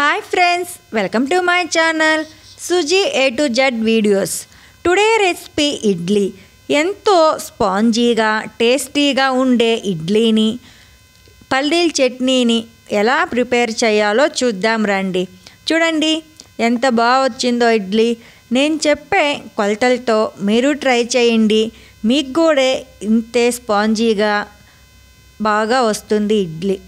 Hi friends, welcome to my channel Suji A to Z videos. Today recipe idli. ఎంతో స్పాంజీగా టేస్టీగా ఉండే ఇడ్లీని పల్లీల చట్నీని ఎలా ప్రిపేర్ చేయాలో చూద్దాం రండి. చూడండి ఎంత బాగా వచ్చిందో ఇడ్లీ. నేను చెప్పే కొలతలతో మీరు ట్రై చేయండి. మీకు కూడా ఇంతే స్పాంజీగా బాగా వస్తుంది ఇడ్లీ.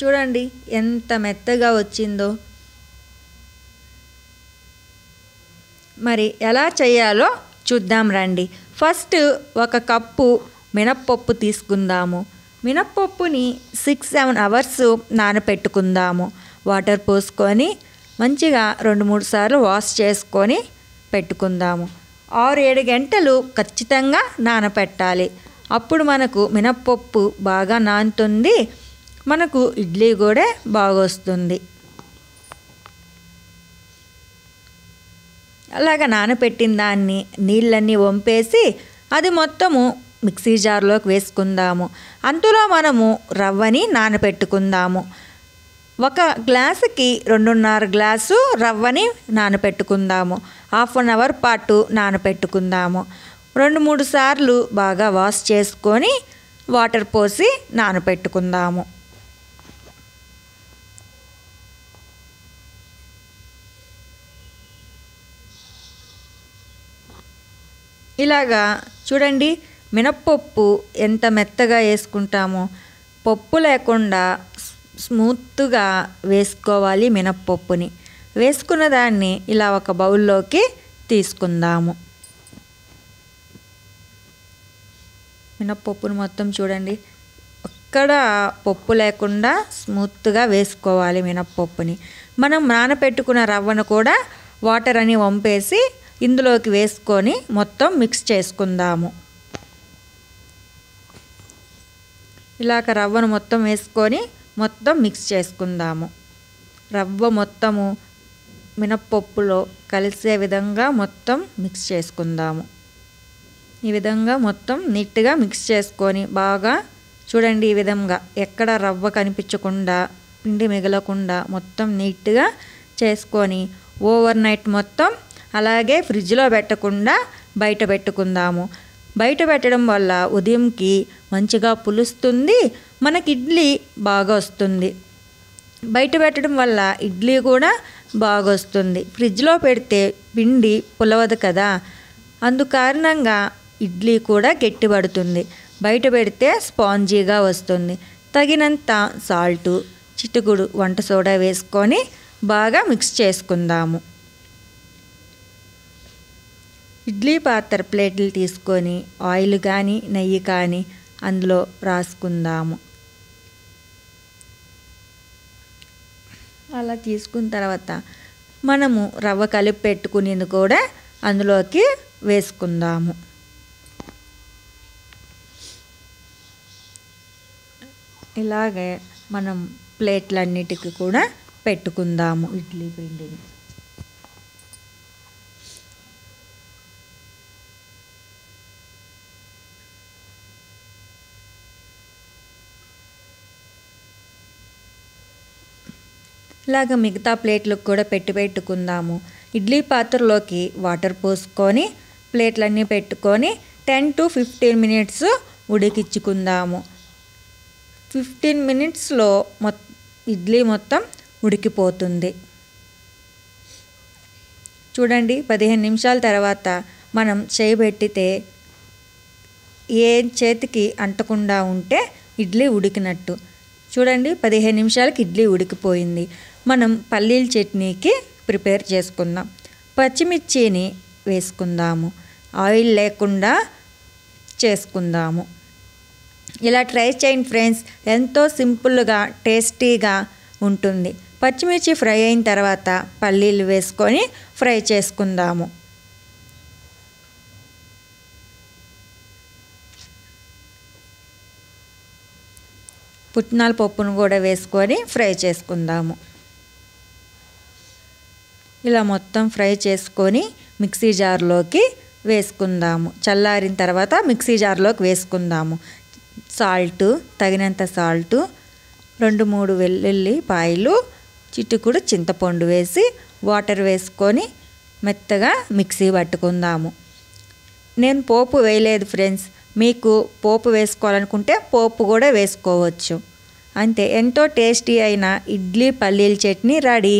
చూడండి ఎంత మెత్తగా వచ్చిందో. మరి ఎలా చేయాలో చూద్దాం రండి. ఫస్ట్ ఒక కప్పు మినప్పప్పు తీసుకుందాము. మినప్పప్పుని 6-7 అవర్స్ నానపెట్టుకుందాము. వాటర్ పోసుకొని మంచిగా 2-3 సార్లు వాష్ చేసుకొని పెట్టుకుందాము. 6-7 గంటలు ఖచ్చితంగా నానపెట్టాలి. అప్పుడు మనకు మినప్పప్పు బాగా నానుతుంది, మనకు ఇడ్లీ కూడా బాగా వస్తుంది. అలాగా నానపెట్టిన దాన్ని నీళ్ళన్నీ వంపేసి అది మొత్తము మిక్సీ జార్లోకి వేసుకుందాము. అందులో మనము రవ్వని నానపెట్టుకుందాము. ఒక గ్లాసుకి 2.5 గ్లాసు రవ్వని నానపెట్టుకుందాము. 1/2 అవర్ పాటు నానపెట్టుకుందాము. 2-3 సార్లు బాగా వాష్ చేసుకొని వాటర్ పోసి నానపెట్టుకుందాము. ఇలాగా చూడండి మినప్పప్పు ఎంత మెత్తగా వేసుకుంటామో. పప్పు లేకుండా స్మూత్గా వేసుకోవాలి మినప్పప్పుని. వేసుకున్న దాన్ని ఇలా ఒక బౌల్లోకి తీసుకుందాము. మినప్పప్పును మొత్తం చూడండి ఒక్కడ పప్పు లేకుండా స్మూత్గా వేసుకోవాలి మినప్పప్పుని. మనం నానపెట్టుకున్న రవ్వను కూడా వాటర్ అని వంపేసి ఇందులోకి వేసుకొని మొత్తం మిక్స్ చేసుకుందాము. ఇలాగ రవ్వను మొత్తం వేసుకొని మొత్తం మిక్స్ చేసుకుందాము. రవ్వ మొత్తము మినప్పప్పులో కలిసే విధంగా మొత్తం మిక్స్ చేసుకుందాము. ఈ విధంగా మొత్తం నీట్గా మిక్స్ చేసుకొని బాగా చూడండి ఈ విధంగా ఎక్కడ రవ్వ కనిపించకుండా పిండి మిగలకుండా మొత్తం నీట్గా చేసుకొని ఓవర్ నైట్ మొత్తం అలాగే ఫ్రిడ్జ్లో పెట్టకుండా బయట పెట్టుకుందాము. బయట పెట్టడం వల్ల ఉదయంకి మంచిగా పులుస్తుంది, మనకి ఇడ్లీ బాగా వస్తుంది. బయట పెట్టడం వల్ల ఇడ్లీ కూడా బాగా వస్తుంది. ఫ్రిడ్జ్లో పెడితే పిండి పులవదు కదా, అందుకారణంగా ఇడ్లీ కూడా గట్టిపడుతుంది. బయట పెడితే స్పాంజీగా వస్తుంది. తగినంత సాల్టు, చిటికుడు వంట సోడా వేసుకొని బాగా మిక్స్ చేసుకుందాము. ఇడ్లీ పాత్ర ప్లేట్లు తీసుకొని ఆయిల్ కానీ నెయ్యి కానీ అందులో రాసుకుందాము. అలా తీసుకున్న తర్వాత మనము రవ్వ కలిపి పెట్టుకునేది కూడా అందులోకి వేసుకుందాము. ఇలాగే మనం ప్లేట్లన్నిటికీ కూడా పెట్టుకుందాము ఇడ్లీ పిండిని. ఇలాగ మిగతా ప్లేట్లకు కూడా పెట్టుకుందాము. ఇడ్లీ పాత్రలోకి వాటర్ పోసుకొని ప్లేట్లన్నీ పెట్టుకొని 10 to 15 మినిట్స్ ఉడికించుకుందాము. 15 మినిట్స్లో ఇడ్లీ మొత్తం ఉడికిపోతుంది. చూడండి 15 నిమిషాల తర్వాత మనం చేయబెట్టితే ఏ చేతికి అంటకుండా ఉంటే ఇడ్లీ ఉడికినట్టు. చూడండి 15 నిమిషాలకి ఇడ్లీ ఉడికిపోయింది. మనం పల్లీల చట్నీకి ప్రిపేర్ చేసుకుందాం. పచ్చిమిర్చిని వేసుకుందాము. ఆయిల్ లేకుండా చేసుకుందాము. ఇలా ట్రై చేయండి ఫ్రెండ్స్, ఎంతో సింపుల్గా టేస్టీగా ఉంటుంది. పచ్చిమిర్చి ఫ్రై అయిన తర్వాత పల్లీలు వేసుకొని ఫ్రై చేసుకుందాము. పుట్నాల పప్పును కూడా వేసుకొని ఫ్రై చేసుకుందాము. ఇలా మొత్తం ఫ్రై చేసుకొని మిక్సీ జార్లోకి వేసుకుందాము. చల్లారిన తర్వాత మిక్సీ జార్లోకి వేసుకుందాము. సాల్ట్, తగినంత సాల్టు, 2-3 వెల్లుల్లిపాయలు, చిటికెడు చింతపండు వేసి వాటర్ వేసుకొని మెత్తగా మిక్సీ పట్టుకుందాము. నేను పోపు వేయలేదు ఫ్రెండ్స్. మీకు పోపు వేసుకోవాలనుకుంటే పోపు కూడా వేసుకోవచ్చు. అంతే, ఎంతో టేస్టీ అయిన ఇడ్లీ పల్లీల చట్నీ రెడీ.